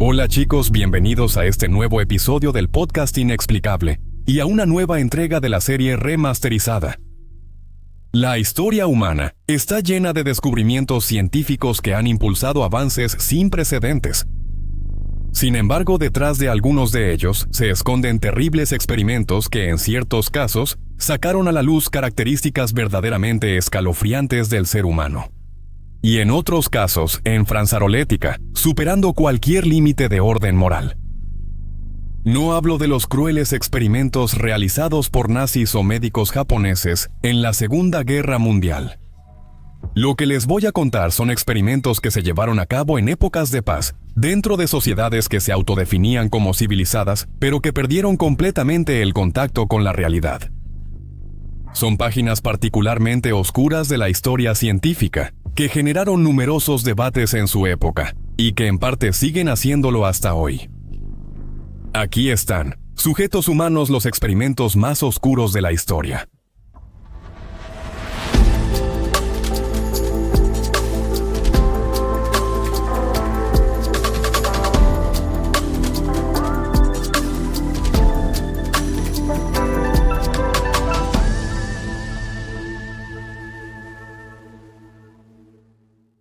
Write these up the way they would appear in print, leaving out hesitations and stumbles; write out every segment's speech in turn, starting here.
Hola chicos, bienvenidos a este nuevo episodio del podcast Inexplicable y a una nueva entrega de la serie remasterizada. La historia humana está llena de descubrimientos científicos que han impulsado avances sin precedentes. Sin embargo, detrás de algunos de ellos se esconden terribles experimentos que en ciertos casos sacaron a la luz características verdaderamente escalofriantes del ser humano. Y en otros casos, en franzarolética, superando cualquier límite de orden moral. No hablo de los crueles experimentos realizados por nazis o médicos japoneses en la Segunda Guerra Mundial. Lo que les voy a contar son experimentos que se llevaron a cabo en épocas de paz, dentro de sociedades que se autodefinían como civilizadas, pero que perdieron completamente el contacto con la realidad. Son páginas particularmente oscuras de la historia científica, que generaron numerosos debates en su época, y que en parte siguen haciéndolo hasta hoy. Aquí están, sujetos humanos, los experimentos más oscuros de la historia.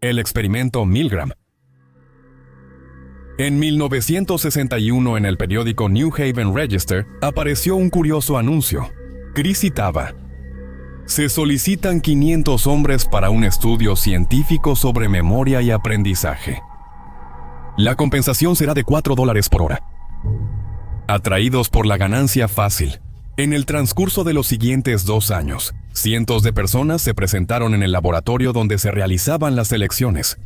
El experimento Milgram. En 1961, en el periódico New Haven Register, apareció un curioso anuncio. Chris citaba: "Se solicitan 500 hombres para un estudio científico sobre memoria y aprendizaje. La compensación será de $4 por hora". Atraídos por la ganancia fácil, en el transcurso de los siguientes 2 años, cientos de personas se presentaron en el laboratorio donde se realizaban las elecciones.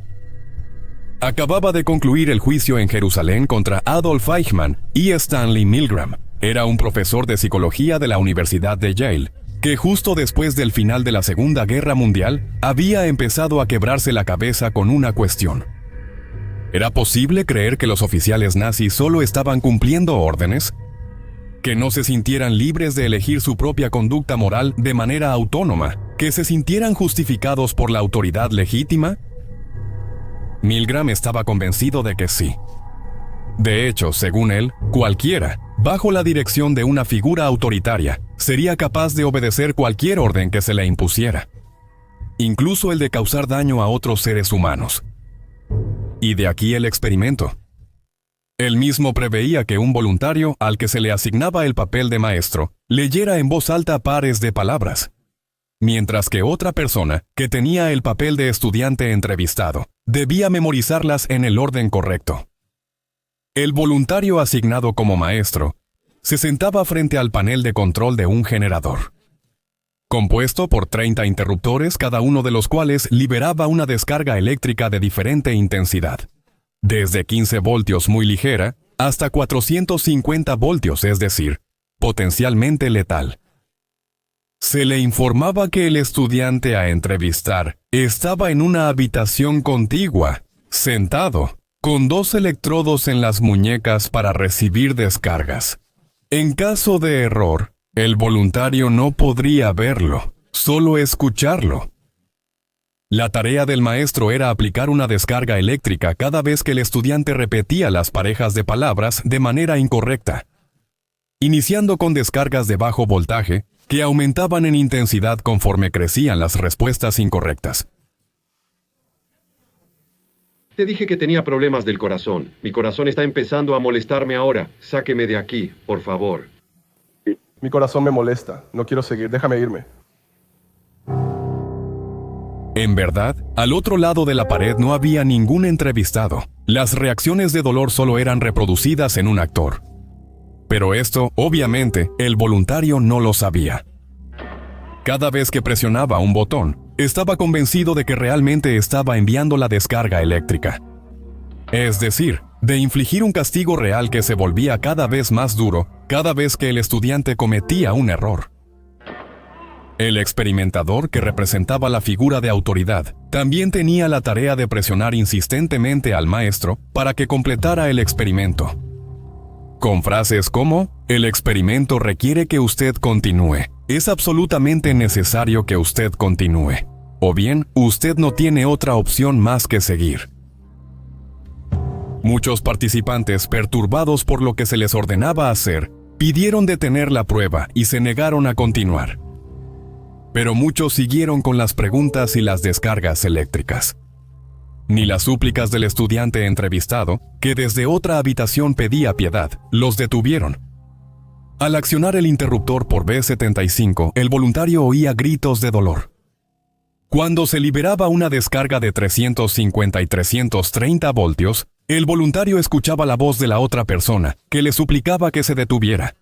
Acababa de concluir el juicio en Jerusalén contra Adolf Eichmann y Stanley Milgram. Era un profesor de psicología de la Universidad de Yale, que justo después del final de la Segunda Guerra Mundial había empezado a quebrarse la cabeza con una cuestión. ¿Era posible creer que los oficiales nazis solo estaban cumpliendo órdenes? ¿Que no se sintieran libres de elegir su propia conducta moral de manera autónoma? ¿Que se sintieran justificados por la autoridad legítima? Milgram estaba convencido de que sí. De hecho, según él, cualquiera, bajo la dirección de una figura autoritaria, sería capaz de obedecer cualquier orden que se le impusiera, incluso el de causar daño a otros seres humanos. Y de aquí el experimento. Él mismo preveía que un voluntario al que se le asignaba el papel de maestro leyera en voz alta pares de palabras, mientras que otra persona, que tenía el papel de estudiante entrevistado, debía memorizarlas en el orden correcto. El voluntario asignado como maestro se sentaba frente al panel de control de un generador, compuesto por 30 interruptores, cada uno de los cuales liberaba una descarga eléctrica de diferente intensidad. Desde 15 voltios muy ligera hasta 450 voltios, es decir, potencialmente letal. Se le informaba que el estudiante a entrevistar estaba en una habitación contigua, sentado, con 2 electrodos en las muñecas para recibir descargas. En caso de error, el voluntario no podría verlo, solo escucharlo. La tarea del maestro era aplicar una descarga eléctrica cada vez que el estudiante repetía las parejas de palabras de manera incorrecta, iniciando con descargas de bajo voltaje que aumentaban en intensidad conforme crecían las respuestas incorrectas. Te dije que tenía problemas del corazón. Mi corazón está empezando a molestarme ahora. Sáqueme de aquí, por favor. Mi corazón me molesta. No quiero seguir. Déjame irme. En verdad, al otro lado de la pared no había ningún entrevistado. Las reacciones de dolor solo eran reproducidas en un actor. Pero esto, obviamente, el voluntario no lo sabía. Cada vez que presionaba un botón, estaba convencido de que realmente estaba enviando la descarga eléctrica. Es decir, de infligir un castigo real que se volvía cada vez más duro cada vez que el estudiante cometía un error. El experimentador, que representaba la figura de autoridad, también tenía la tarea de presionar insistentemente al maestro para que completara el experimento. Con frases como: "El experimento requiere que usted continúe. Es absolutamente necesario que usted continúe". O bien, "Usted no tiene otra opción más que seguir". Muchos participantes, perturbados por lo que se les ordenaba hacer, pidieron detener la prueba y se negaron a continuar. Pero muchos siguieron con las preguntas y las descargas eléctricas. Ni las súplicas del estudiante entrevistado, que desde otra habitación pedía piedad, los detuvieron. Al accionar el interruptor por B75, el voluntario oía gritos de dolor. Cuando se liberaba una descarga de 350 y 330 voltios, el voluntario escuchaba la voz de la otra persona, que le suplicaba que se detuviera,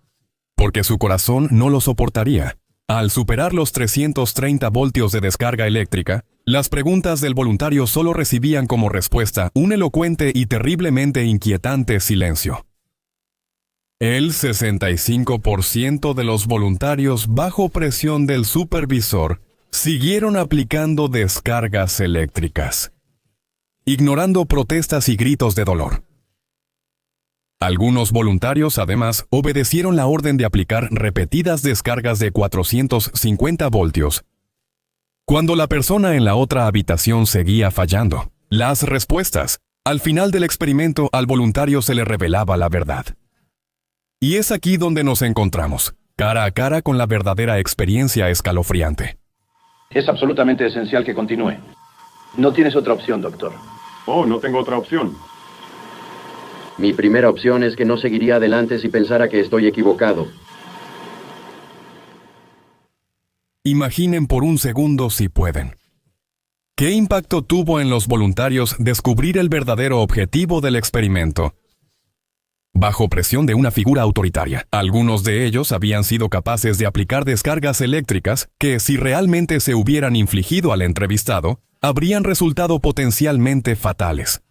porque su corazón no lo soportaría. Al superar los 330 voltios de descarga eléctrica, las preguntas del voluntario solo recibían como respuesta un elocuente y terriblemente inquietante silencio. El 65% de los voluntarios bajo presión del supervisor siguieron aplicando descargas eléctricas, ignorando protestas y gritos de dolor. Algunos voluntarios, además, obedecieron la orden de aplicar repetidas descargas de 450 voltios. Cuando la persona en la otra habitación seguía fallando, las respuestas, al final del experimento al voluntario se le revelaba la verdad. Y es aquí donde nos encontramos, cara a cara con la verdadera experiencia escalofriante. Es absolutamente esencial que continúe. No tienes otra opción, doctor. Oh, no tengo otra opción. Mi primera opción es que no seguiría adelante si pensara que estoy equivocado. Imaginen por un segundo si pueden. ¿Qué impacto tuvo en los voluntarios descubrir el verdadero objetivo del experimento? Bajo presión de una figura autoritaria, algunos de ellos habían sido capaces de aplicar descargas eléctricas que, si realmente se hubieran infligido al entrevistado, habrían resultado potencialmente fatales.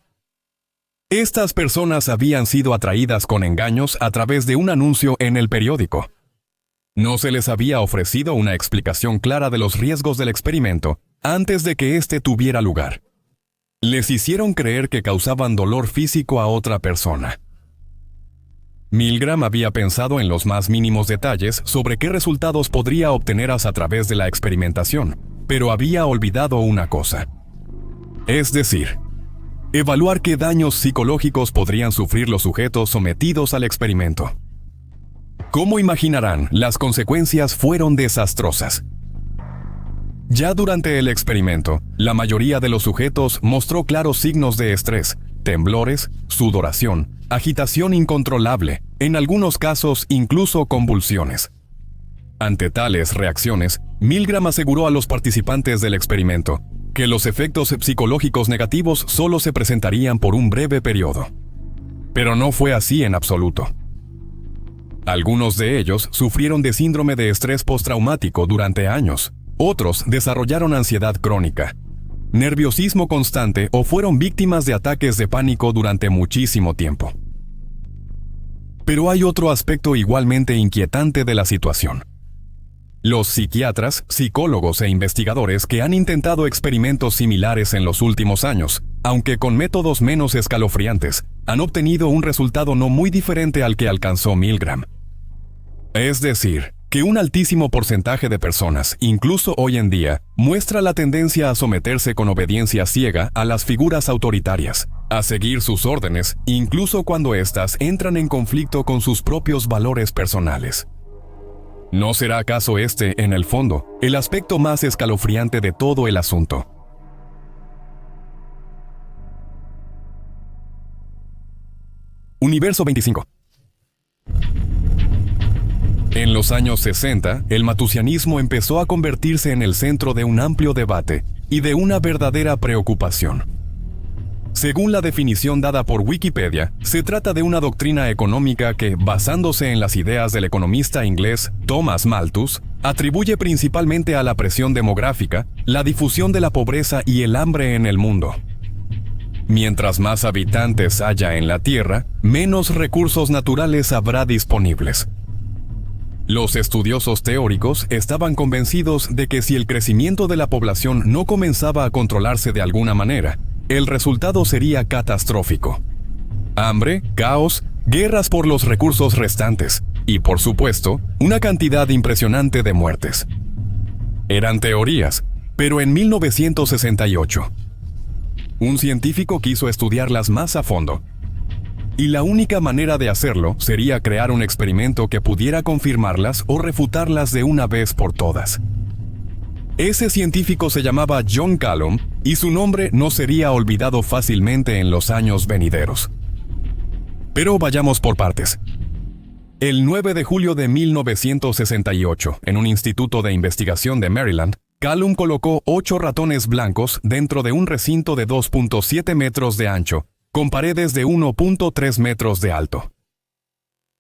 Estas personas habían sido atraídas con engaños a través de un anuncio en el periódico. No se les había ofrecido una explicación clara de los riesgos del experimento antes de que éste tuviera lugar. Les hicieron creer que causaban dolor físico a otra persona. Milgram había pensado en los más mínimos detalles sobre qué resultados podría obtener a través de la experimentación, pero había olvidado una cosa. Es decir, evaluar qué daños psicológicos podrían sufrir los sujetos sometidos al experimento. Como imaginarán, las consecuencias fueron desastrosas. Ya durante el experimento, la mayoría de los sujetos mostró claros signos de estrés, temblores, sudoración, agitación incontrolable, en algunos casos incluso convulsiones. Ante tales reacciones, Milgram aseguró a los participantes del experimento que los efectos psicológicos negativos solo se presentarían por un breve periodo. Pero no fue así en absoluto. Algunos de ellos sufrieron de síndrome de estrés postraumático durante años, otros desarrollaron ansiedad crónica, nerviosismo constante o fueron víctimas de ataques de pánico durante muchísimo tiempo. Pero hay otro aspecto igualmente inquietante de la situación. Los psiquiatras, psicólogos e investigadores que han intentado experimentos similares en los últimos años, aunque con métodos menos escalofriantes, han obtenido un resultado no muy diferente al que alcanzó Milgram. Es decir, que un altísimo porcentaje de personas, incluso hoy en día, muestra la tendencia a someterse con obediencia ciega a las figuras autoritarias, a seguir sus órdenes, incluso cuando éstas entran en conflicto con sus propios valores personales. ¿No será acaso este, en el fondo, el aspecto más escalofriante de todo el asunto? Universo 25. En los años 60, el matusianismo empezó a convertirse en el centro de un amplio debate y de una verdadera preocupación. Según la definición dada por Wikipedia, se trata de una doctrina económica que, basándose en las ideas del economista inglés Thomas Malthus, atribuye principalmente a la presión demográfica, la difusión de la pobreza y el hambre en el mundo. Mientras más habitantes haya en la Tierra, menos recursos naturales habrá disponibles. Los estudiosos teóricos estaban convencidos de que si el crecimiento de la población no comenzaba a controlarse de alguna manera, el resultado sería catastrófico. Hambre, caos, guerras por los recursos restantes y, por supuesto, una cantidad impresionante de muertes. Eran teorías, pero en 1968, un científico quiso estudiarlas más a fondo Y la única manera de hacerlo sería crear un experimento que pudiera confirmarlas o refutarlas de una vez por todas. Ese científico se llamaba John Callum y su nombre no sería olvidado fácilmente en los años venideros. Pero vayamos por partes. El 9 de julio de 1968, en un instituto de investigación de Maryland, Callum colocó 8 ratones blancos dentro de un recinto de 2.7 metros de ancho, con paredes de 1.3 metros de alto.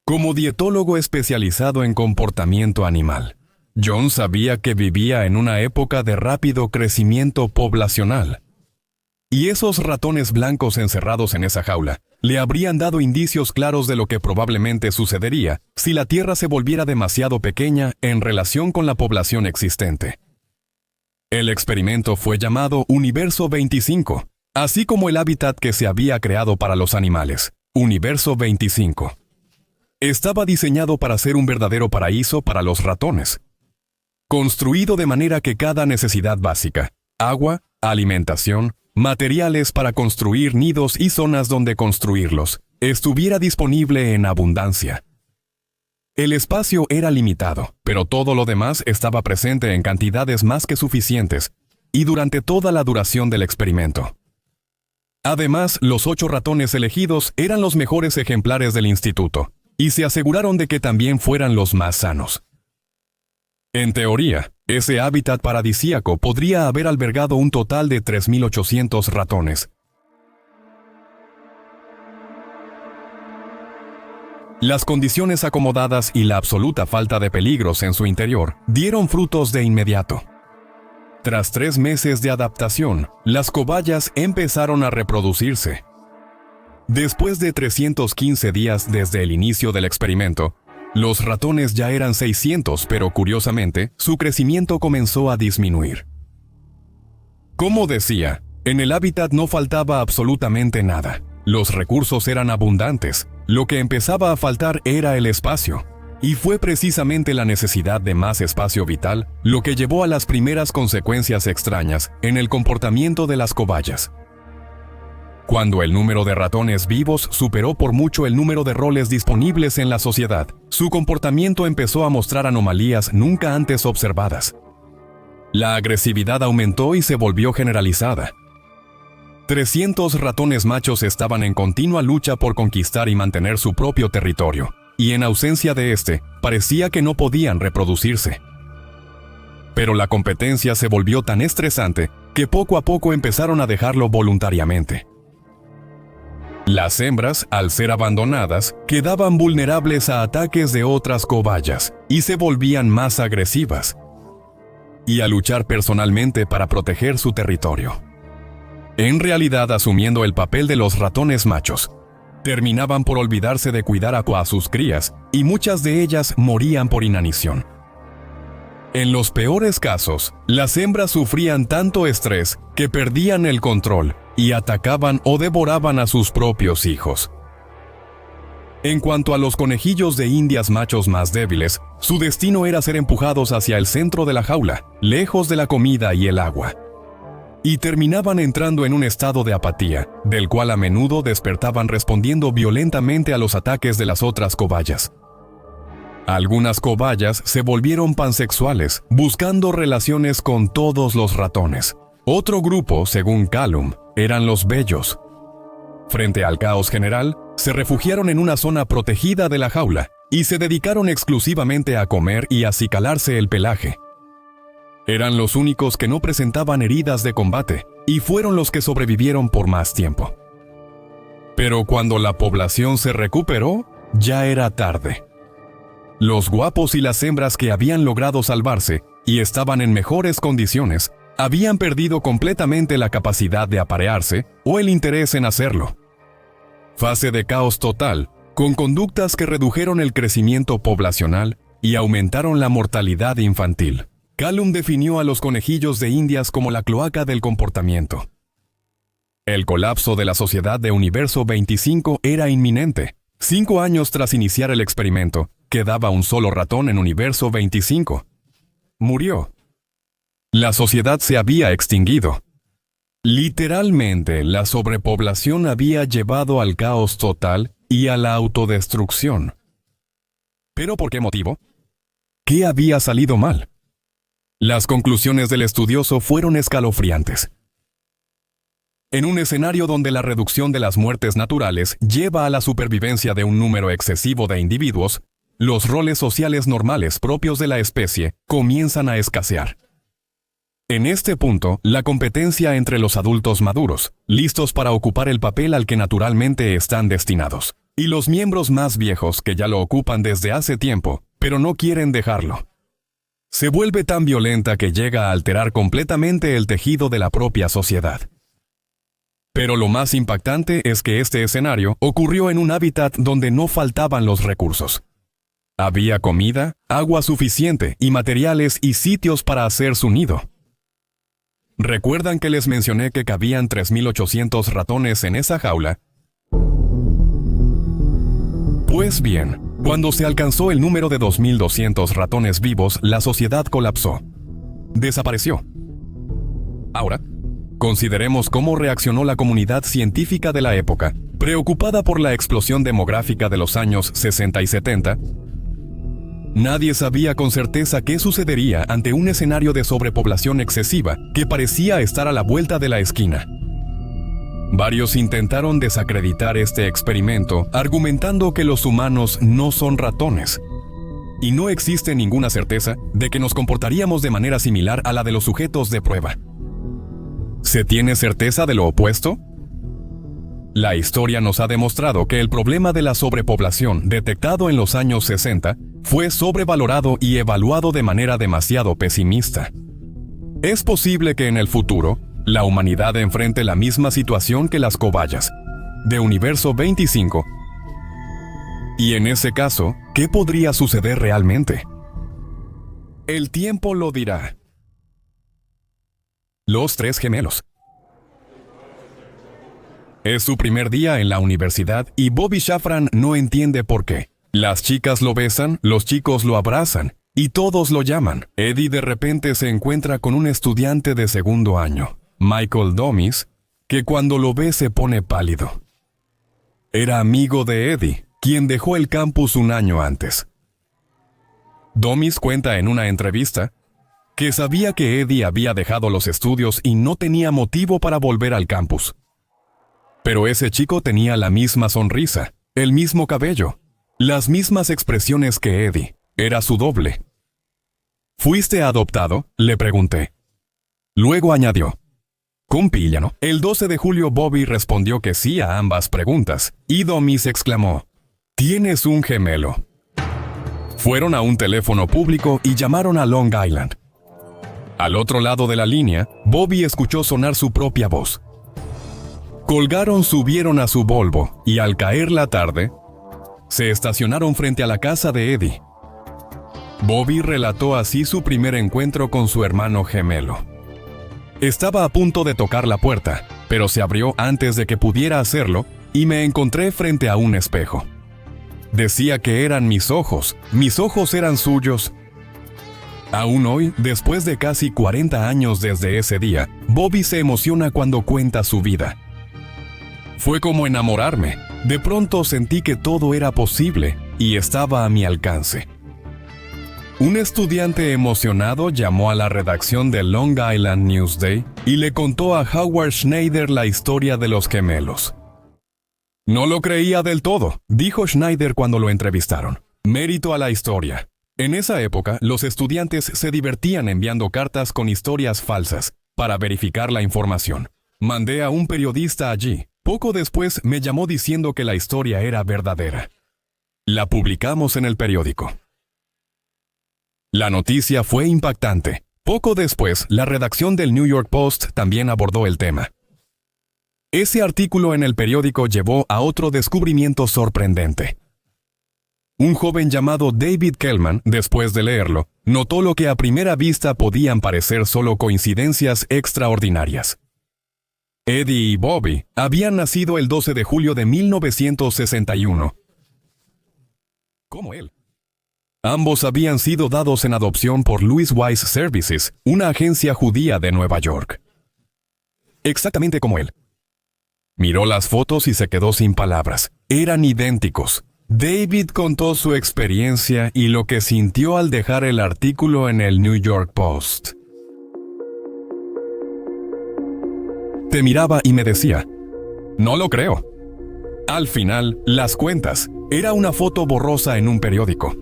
Como dietólogo especializado en comportamiento animal, John sabía que vivía en una época de rápido crecimiento poblacional. Y esos ratones blancos encerrados en esa jaula le habrían dado indicios claros de lo que probablemente sucedería si la Tierra se volviera demasiado pequeña en relación con la población existente. El experimento fue llamado Universo 25, así como el hábitat que se había creado para los animales, Universo 25. Estaba diseñado para ser un verdadero paraíso para los ratones. Construido de manera que cada necesidad básica, agua, alimentación, materiales para construir nidos y zonas donde construirlos, estuviera disponible en abundancia. El espacio era limitado, pero todo lo demás estaba presente en cantidades más que suficientes, y durante toda la duración del experimento. Además, los 8 ratones elegidos eran los mejores ejemplares del instituto, y se aseguraron de que también fueran los más sanos. En teoría, ese hábitat paradisíaco podría haber albergado un total de 3.800 ratones. Las condiciones acomodadas y la absoluta falta de peligros en su interior dieron frutos de inmediato. Tras 3 meses de adaptación, las cobayas empezaron a reproducirse. Después de 315 días desde el inicio del experimento, los ratones ya eran 600, pero curiosamente, su crecimiento comenzó a disminuir. Como decía, en el hábitat no faltaba absolutamente nada. Los recursos eran abundantes. Lo que empezaba a faltar era el espacio. Y fue precisamente la necesidad de más espacio vital lo que llevó a las primeras consecuencias extrañas en el comportamiento de las cobayas. Cuando el número de ratones vivos superó por mucho el número de roles disponibles en la sociedad, su comportamiento empezó a mostrar anomalías nunca antes observadas. La agresividad aumentó y se volvió generalizada. 300 ratones machos estaban en continua lucha por conquistar y mantener su propio territorio, y en ausencia de este, parecía que no podían reproducirse. Pero la competencia se volvió tan estresante que poco a poco empezaron a dejarlo voluntariamente. Las hembras, al ser abandonadas, quedaban vulnerables a ataques de otras cobayas y se volvían más agresivas, y a luchar personalmente para proteger su territorio. En realidad, asumiendo el papel de los ratones machos, terminaban por olvidarse de cuidar a sus crías y muchas de ellas morían por inanición. En los peores casos, las hembras sufrían tanto estrés que perdían el control y atacaban o devoraban a sus propios hijos. En cuanto a los conejillos de indias machos más débiles, su destino era ser empujados hacia el centro de la jaula, lejos de la comida y el agua. Y terminaban entrando en un estado de apatía, del cual a menudo despertaban respondiendo violentamente a los ataques de las otras cobayas. Algunas cobayas se volvieron pansexuales, buscando relaciones con todos los ratones. Otro grupo, según Callum, eran los bellos. Frente al caos general, se refugiaron en una zona protegida de la jaula y se dedicaron exclusivamente a comer y acicalarse el pelaje. Eran los únicos que no presentaban heridas de combate y fueron los que sobrevivieron por más tiempo. Pero cuando la población se recuperó, ya era tarde. Los guapos y las hembras que habían logrado salvarse y estaban en mejores condiciones, habían perdido completamente la capacidad de aparearse o el interés en hacerlo. Fase de caos total, con conductas que redujeron el crecimiento poblacional y aumentaron la mortalidad infantil. Callum definió a los conejillos de indias como la cloaca del comportamiento. El colapso de la sociedad de Universo 25 era inminente. 5 años tras iniciar el experimento, quedaba un solo ratón en Universo 25. Murió. La sociedad se había extinguido. Literalmente, la sobrepoblación había llevado al caos total y a la autodestrucción. ¿Pero por qué motivo? ¿Qué había salido mal? Las conclusiones del estudioso fueron escalofriantes. En un escenario donde la reducción de las muertes naturales lleva a la supervivencia de un número excesivo de individuos, los roles sociales normales propios de la especie comienzan a escasear. En este punto, la competencia entre los adultos maduros, listos para ocupar el papel al que naturalmente están destinados, y los miembros más viejos que ya lo ocupan desde hace tiempo, pero no quieren dejarlo, se vuelve tan violenta que llega a alterar completamente el tejido de la propia sociedad. Pero lo más impactante es que este escenario ocurrió en un hábitat donde no faltaban los recursos. Había comida, agua suficiente y materiales y sitios para hacer su nido. ¿Recuerdan que les mencioné que cabían 3.800 ratones en esa jaula? Pues bien, cuando se alcanzó el número de 2.200 ratones vivos, la sociedad colapsó. Desapareció. Ahora, consideremos cómo reaccionó la comunidad científica de la época, preocupada por la explosión demográfica de los años 60 y 70. Nadie sabía con certeza qué sucedería ante un escenario de sobrepoblación excesiva que parecía estar a la vuelta de la esquina. Varios intentaron desacreditar este experimento argumentando que los humanos no son ratones, y no existe ninguna certeza de que nos comportaríamos de manera similar a la de los sujetos de prueba. ¿Se tiene certeza de lo opuesto? La historia nos ha demostrado que el problema de la sobrepoblación detectado en los años 60 fue sobrevalorado y evaluado de manera demasiado pesimista. Es posible que en el futuro, la humanidad enfrente la misma situación que las cobayas, de Universo 25. Y en ese caso, ¿qué podría suceder realmente? El tiempo lo dirá. Los tres gemelos. Es su primer día en la universidad y Bobby Shafran no entiende por qué. Las chicas lo besan, los chicos lo abrazan y todos lo llaman. Eddie de repente se encuentra con un estudiante de segundo año, Michael Domis, que cuando lo ve se pone pálido. Era amigo de Eddie, quien dejó el campus un año antes. Domis cuenta en una entrevista que sabía que Eddie había dejado los estudios y no tenía motivo para volver al campus. Pero ese chico tenía la misma sonrisa, el mismo cabello, las mismas expresiones que Eddie. Era su doble. ¿Fuiste adoptado?, le pregunté. Luego añadió, «Compíllano». El 12 de julio Bobby respondió que sí a ambas preguntas, y Domis exclamó, «Tienes un gemelo». Fueron a un teléfono público y llamaron a Long Island. Al otro lado de la línea, Bobby escuchó sonar su propia voz. Colgaron, subieron a su Volvo y al caer la tarde, se estacionaron frente a la casa de Eddie. Bobby relató así su primer encuentro con su hermano gemelo. Estaba a punto de tocar la puerta, pero se abrió antes de que pudiera hacerlo y me encontré frente a un espejo. Decía que eran mis ojos eran suyos. Aún hoy, después de casi 40 años desde ese día, Bobby se emociona cuando cuenta su vida. Fue como enamorarme. De pronto sentí que todo era posible y estaba a mi alcance. Un estudiante emocionado llamó a la redacción del Long Island Newsday y le contó a Howard Schneider la historia de los gemelos. No lo creía del todo, dijo Schneider cuando lo entrevistaron. Mérito a la historia. En esa época, los estudiantes se divertían enviando cartas con historias falsas para verificar la información. Mandé a un periodista allí. Poco después me llamó diciendo que la historia era verdadera. La publicamos en el periódico. La noticia fue impactante. Poco después, la redacción del New York Post también abordó el tema. Ese artículo en el periódico llevó a otro descubrimiento sorprendente. Un joven llamado David Kellman, después de leerlo, notó lo que a primera vista podían parecer solo coincidencias extraordinarias. Eddie y Bobby habían nacido el 12 de julio de 1961. Como él. Ambos habían sido dados en adopción por Louis Wise Services, una agencia judía de Nueva York. Exactamente como él. Miró las fotos y se quedó sin palabras. Eran idénticos. David contó su experiencia y lo que sintió al dejar el artículo en el New York Post. Te miraba y me decía, no lo creo. Al final, las cuentas. Era una foto borrosa en un periódico.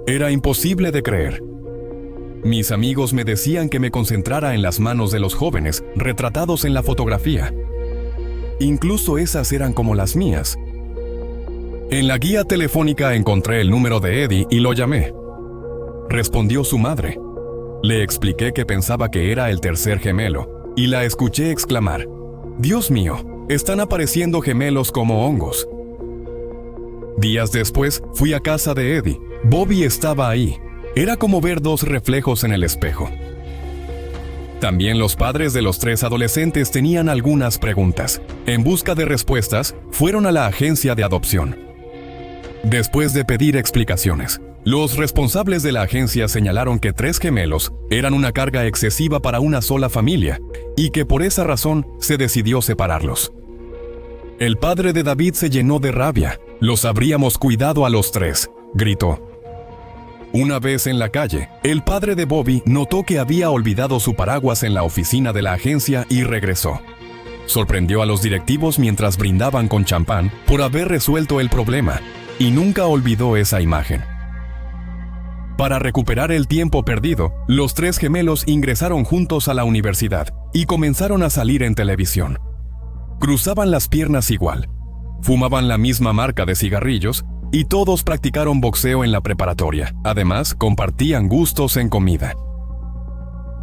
Era imposible de creer. Mis amigos me decían que me concentrara en las manos de los jóvenes, retratados en la fotografía. Incluso esas eran como las mías. En la guía telefónica encontré el número de Eddie y lo llamé. Respondió su madre. Le expliqué que pensaba que era el tercer gemelo, y la escuché exclamar, «Dios mío, están apareciendo gemelos como hongos». Días después, fui a casa de Eddie. Bobby estaba ahí. Era como ver dos reflejos en el espejo. También los padres de los 3 adolescentes tenían algunas preguntas. En busca de respuestas, fueron a la agencia de adopción. Después de pedir explicaciones, los responsables de la agencia señalaron que 3 gemelos eran una carga excesiva para una sola familia y que por esa razón se decidió separarlos. El padre de David se llenó de rabia. «Los habríamos cuidado a los 3», gritó. Una vez en la calle, el padre de Bobby notó que había olvidado su paraguas en la oficina de la agencia y regresó. Sorprendió a los directivos mientras brindaban con champán por haber resuelto el problema, y nunca olvidó esa imagen. Para recuperar el tiempo perdido, los 3 gemelos ingresaron juntos a la universidad y comenzaron a salir en televisión. Cruzaban las piernas igual, fumaban la misma marca de cigarrillos y todos practicaron boxeo en la preparatoria. Además, compartían gustos en comida.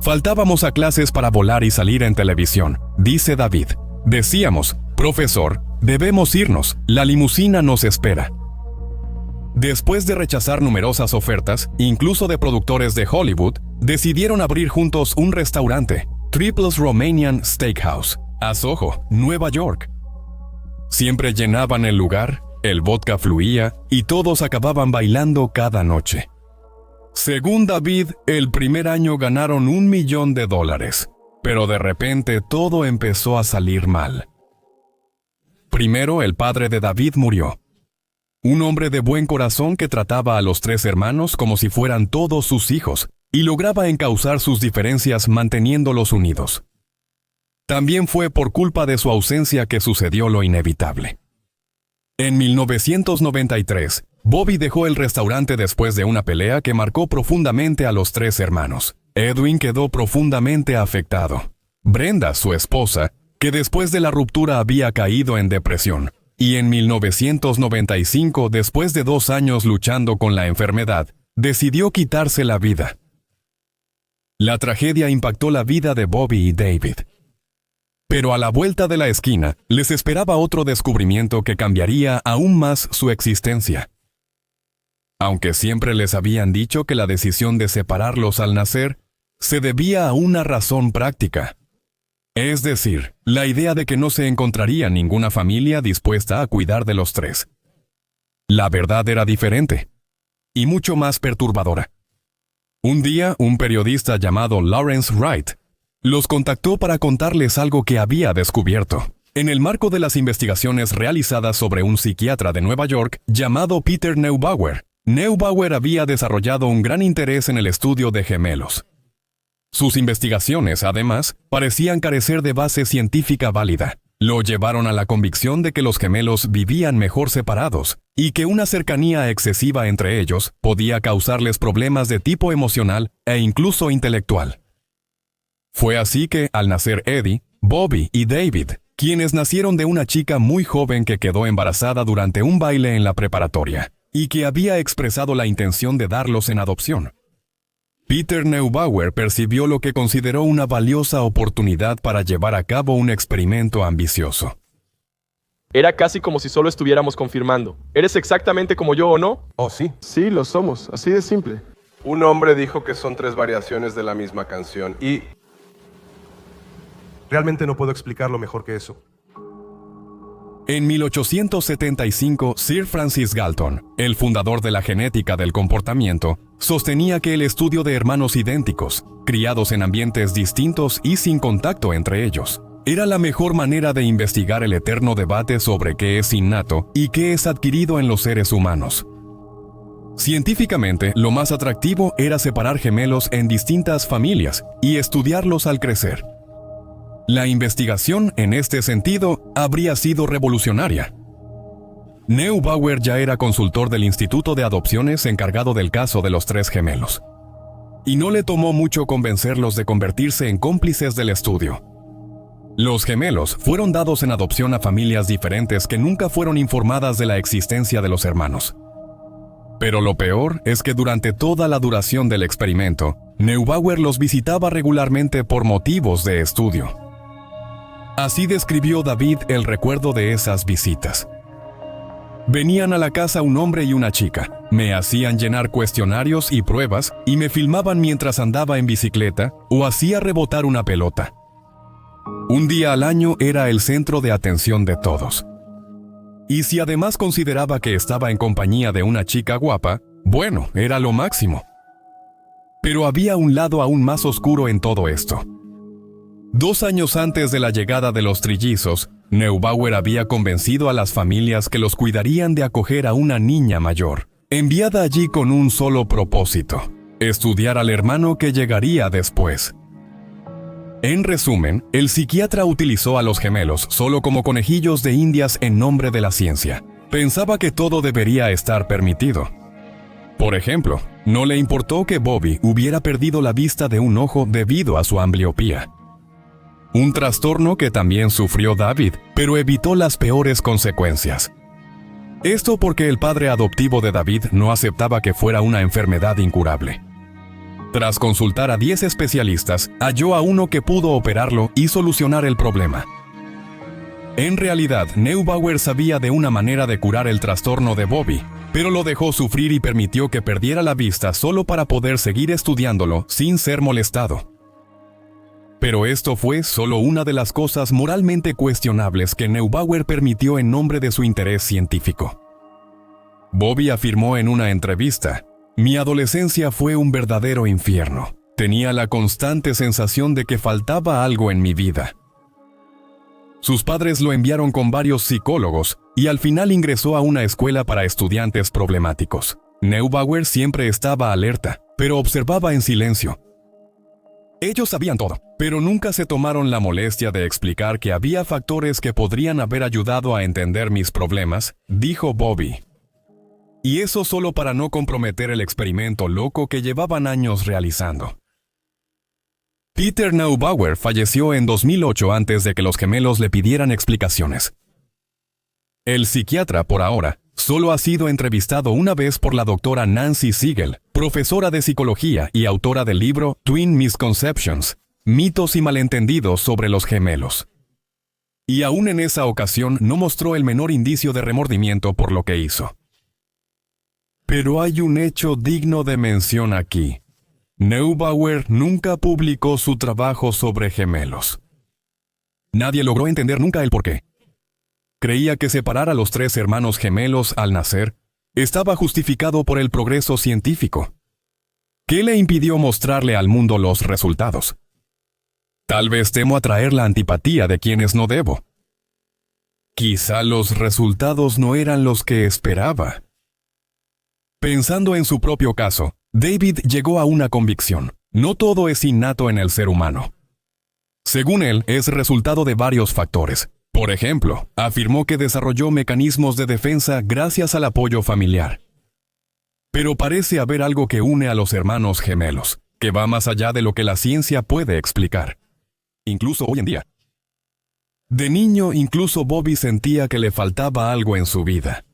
Faltábamos a clases para volar y salir en televisión, dice David. Decíamos, «Profesor, debemos irnos, la limusina nos espera». Después de rechazar numerosas ofertas, incluso de productores de Hollywood, decidieron abrir juntos un restaurante, Triples Romanian Steakhouse, a Soho, Nueva York. Siempre llenaban el lugar, el vodka fluía y todos acababan bailando cada noche. Según David, el primer año ganaron $1 millón, pero de repente todo empezó a salir mal. Primero, el padre de David murió. Un hombre de buen corazón que trataba a los 3 hermanos como si fueran todos sus hijos y lograba encauzar sus diferencias manteniéndolos unidos. También fue por culpa de su ausencia que sucedió lo inevitable. En 1993, Bobby dejó el restaurante después de una pelea que marcó profundamente a los 3 hermanos. Edwin quedó profundamente afectado. Brenda, su esposa, que después de la ruptura había caído en depresión, y en 1995, después de 2 años luchando con la enfermedad, decidió quitarse la vida. La tragedia impactó la vida de Bobby y David. Pero a la vuelta de la esquina, les esperaba otro descubrimiento que cambiaría aún más su existencia. Aunque siempre les habían dicho que la decisión de separarlos al nacer se debía a una razón práctica. Es decir, la idea de que no se encontraría ninguna familia dispuesta a cuidar de los 3. La verdad era diferente, y mucho más perturbadora. Un día, un periodista llamado Lawrence Wright los contactó para contarles algo que había descubierto. En el marco de las investigaciones realizadas sobre un psiquiatra de Nueva York llamado Peter Neubauer, Neubauer había desarrollado un gran interés en el estudio de gemelos. Sus investigaciones, además, parecían carecer de base científica válida. Lo llevaron a la convicción de que los gemelos vivían mejor separados y que una cercanía excesiva entre ellos podía causarles problemas de tipo emocional e incluso intelectual. Fue así que, al nacer Eddie, Bobby y David, quienes nacieron de una chica muy joven que quedó embarazada durante un baile en la preparatoria, y que había expresado la intención de darlos en adopción. Peter Neubauer percibió lo que consideró una valiosa oportunidad para llevar a cabo un experimento ambicioso. Era casi como si solo estuviéramos confirmando. ¿Eres exactamente como yo o no? Oh, sí. Sí, lo somos. Así de simple. Un hombre dijo que son 3 variaciones de la misma canción y... realmente no puedo explicarlo mejor que eso. En 1875, Sir Francis Galton, el fundador de la genética del comportamiento, sostenía que el estudio de hermanos idénticos, criados en ambientes distintos y sin contacto entre ellos, Era la mejor manera de investigar el eterno debate sobre qué es innato y qué es adquirido en los seres humanos. Científicamente, lo más atractivo era separar gemelos en distintas familias y estudiarlos al crecer. La investigación, en este sentido, habría sido revolucionaria. Neubauer ya era consultor del Instituto de Adopciones encargado del caso de los 3 gemelos. Y no le tomó mucho convencerlos de convertirse en cómplices del estudio. Los gemelos fueron dados en adopción a familias diferentes que nunca fueron informadas de la existencia de los hermanos. Pero lo peor es que durante toda la duración del experimento, Neubauer los visitaba regularmente por motivos de estudio. Así describió David el recuerdo de esas visitas. Venían a la casa un hombre y una chica, me hacían llenar cuestionarios y pruebas y me filmaban mientras andaba en bicicleta o hacía rebotar una pelota. Un día al año era el centro de atención de todos. Y si además consideraba que estaba en compañía de una chica guapa, bueno, era lo máximo. Pero había un lado aún más oscuro en todo esto. 2 años antes de la llegada de los trillizos, Neubauer había convencido a las familias que los cuidarían de acoger a una niña mayor, enviada allí con un solo propósito: estudiar al hermano que llegaría después. En resumen, el psiquiatra utilizó a los gemelos solo como conejillos de indias en nombre de la ciencia. Pensaba que todo debería estar permitido. Por ejemplo, no le importó que Bobby hubiera perdido la vista de un ojo debido a su ambliopía. Un trastorno que también sufrió David, pero evitó las peores consecuencias. Esto porque el padre adoptivo de David no aceptaba que fuera una enfermedad incurable. Tras consultar a 10 especialistas, halló a uno que pudo operarlo y solucionar el problema. En realidad, Neubauer sabía de una manera de curar el trastorno de Bobby, pero lo dejó sufrir y permitió que perdiera la vista solo para poder seguir estudiándolo sin ser molestado. Pero esto fue solo una de las cosas moralmente cuestionables que Neubauer permitió en nombre de su interés científico. Bobby afirmó en una entrevista: «Mi adolescencia fue un verdadero infierno. Tenía la constante sensación de que faltaba algo en mi vida». Sus padres lo enviaron con varios psicólogos y al final ingresó a una escuela para estudiantes problemáticos. Neubauer siempre estaba alerta, pero observaba en silencio. Ellos sabían todo, pero nunca se tomaron la molestia de explicar que había factores que podrían haber ayudado a entender mis problemas, dijo Bobby. Y eso solo para no comprometer el experimento loco que llevaban años realizando. Peter Neubauer falleció en 2008 antes de que los gemelos le pidieran explicaciones. El psiquiatra, por ahora, solo ha sido entrevistado una vez por la doctora Nancy Siegel, profesora de psicología y autora del libro Twin Misconceptions, mitos y malentendidos sobre los gemelos. Y aún en esa ocasión no mostró el menor indicio de remordimiento por lo que hizo. Pero hay un hecho digno de mención aquí. Neubauer nunca publicó su trabajo sobre gemelos. Nadie logró entender nunca el porqué. Creía que separar a los 3 hermanos gemelos al nacer estaba justificado por el progreso científico. ¿Qué le impidió mostrarle al mundo los resultados? Tal vez temo atraer la antipatía de quienes no debo. Quizá los resultados no eran los que esperaba. Pensando en su propio caso, David llegó a una convicción: no todo es innato en el ser humano. Según él, es resultado de varios factores. Por ejemplo, afirmó que desarrolló mecanismos de defensa gracias al apoyo familiar. Pero parece haber algo que une a los hermanos gemelos, que va más allá de lo que la ciencia puede explicar. Incluso hoy en día. De niño, incluso Bobby sentía que le faltaba algo en su vida.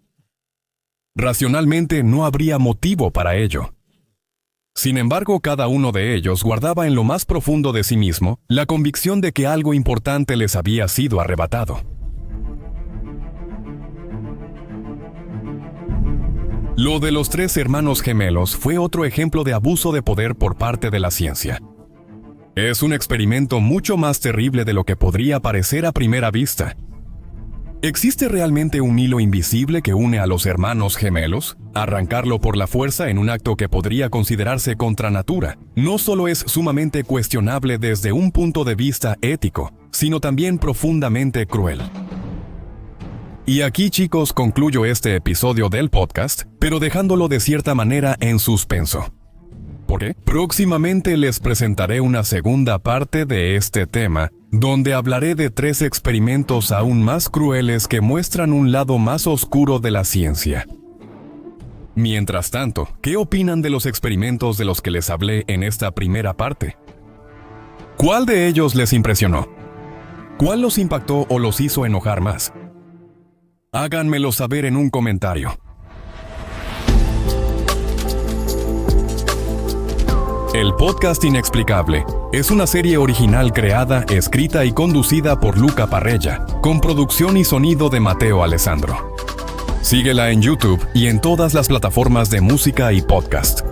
Racionalmente no habría motivo para ello. Sin embargo, cada uno de ellos guardaba en lo más profundo de sí mismo la convicción de que algo importante les había sido arrebatado. Lo de los 3 hermanos gemelos fue otro ejemplo de abuso de poder por parte de la ciencia. Es un experimento mucho más terrible de lo que podría parecer a primera vista. ¿Existe realmente un hilo invisible que une a los hermanos gemelos? Arrancarlo por la fuerza en un acto que podría considerarse contra natura no solo es sumamente cuestionable desde un punto de vista ético, sino también profundamente cruel. Y aquí, chicos, concluyo este episodio del podcast, pero dejándolo de cierta manera en suspenso. ¿Por qué? Próximamente les presentaré una segunda parte de este tema, donde hablaré de 3 experimentos aún más crueles que muestran un lado más oscuro de la ciencia. Mientras tanto, ¿qué opinan de los experimentos de los que les hablé en esta primera parte? ¿Cuál de ellos les impresionó? ¿Cuál los impactó o los hizo enojar más? Háganmelo saber en un comentario. El Podcast Inexplicable es una serie original creada, escrita y conducida por Luca Parrella, con producción y sonido de Mateo Alessandro. Síguela en YouTube y en todas las plataformas de música y podcast.